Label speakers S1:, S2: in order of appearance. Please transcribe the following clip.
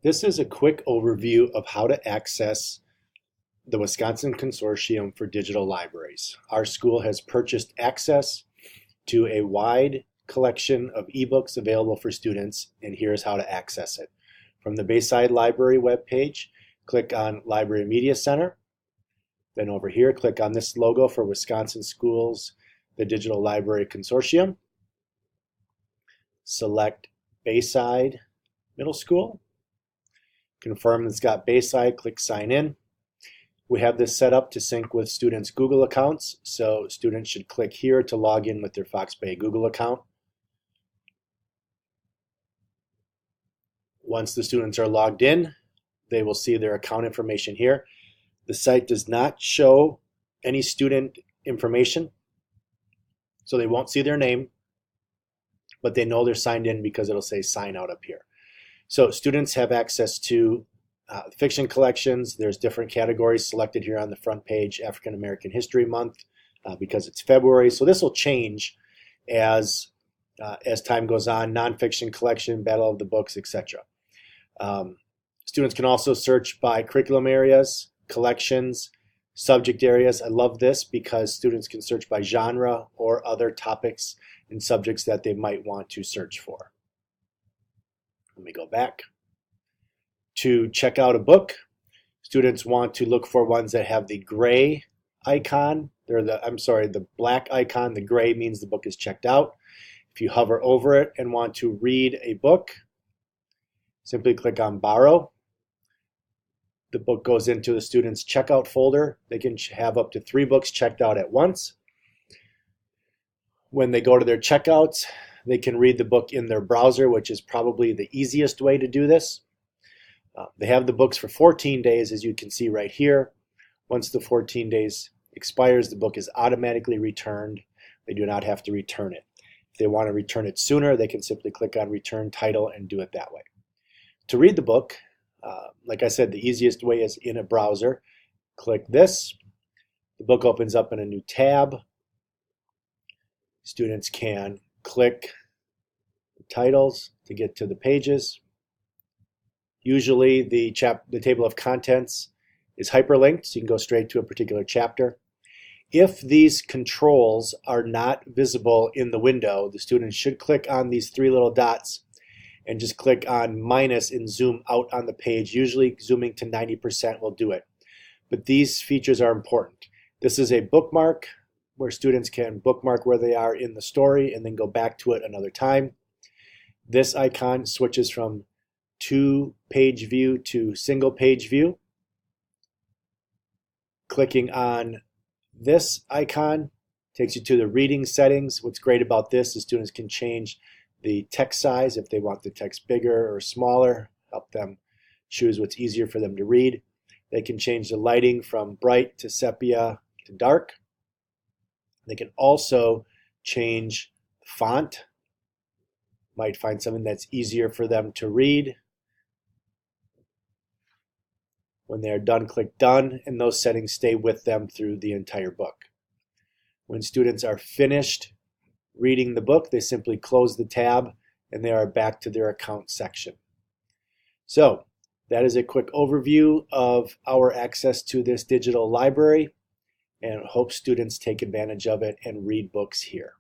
S1: This is a quick overview of how to access the Wisconsin Consortium for Digital Libraries. Our school has purchased access to a wide collection of ebooks available for students, and here's how to access it. From the Bayside Library webpage, click on Library Media Center. Then over here, click on this logo for Wisconsin Schools, the Digital Library Consortium. Select Bayside Middle School. Confirm it's got Bayside, click Sign In. We have this set up to sync with students' Google accounts, so students should click here to log in with their Fox Bay Google account. Once the students are logged in, they will see their account information here. The site does not show any student information, so they won't see their name, but they know they're signed in because it'll say sign out up here. So students have access to fiction collections. There's different categories selected here on the front page. African American History Month because it's February. So this will change as time goes on. Nonfiction collection, Battle of the Books, etc. Students can also search by curriculum areas, collections, subject areas. I love this because students can search by genre or other topics and subjects that they might want to search for. Let me go back. To check out a book, students want to look for ones that have the gray icon. The black icon. The gray means the book is checked out. If you hover over it and want to read a book, simply click on Borrow. The book goes into the student's checkout folder. They can have up to 3 books checked out at once. When they go to their checkouts, they can read the book in their browser, which is probably the easiest way to do this. They have the books for 14 days, as you can see right here. Once the 14 days expires, the book is automatically returned. They do not have to return it. If they want to return it sooner, they can simply click on Return Title and do it that way. To read the book, like I said, the easiest way is in a browser. Click this. The book opens up in a new tab. Students can click the titles to get to the pages. Usually the table of contents is hyperlinked, so you can go straight to a particular chapter. If these controls are not visible in the window, the student should click on these 3 little dots and just click on minus and zoom out on the page. Usually zooming to 90% will do it. But these features are important. This is a bookmark where students can bookmark where they are in the story and then go back to it another time. This icon switches from 2-page view to single-page view. Clicking on this icon takes you to the reading settings. What's great about this is students can change the text size if they want the text bigger or smaller, help them choose what's easier for them to read. They can change the lighting from bright to sepia to dark. They can also change font. Might find something that's easier for them to read. When they're done, click Done, and those settings stay with them through the entire book. When students are finished reading the book, they simply close the tab and they are back to their account section. So that is a quick overview of our access to this digital library, and hope students take advantage of it and read books here.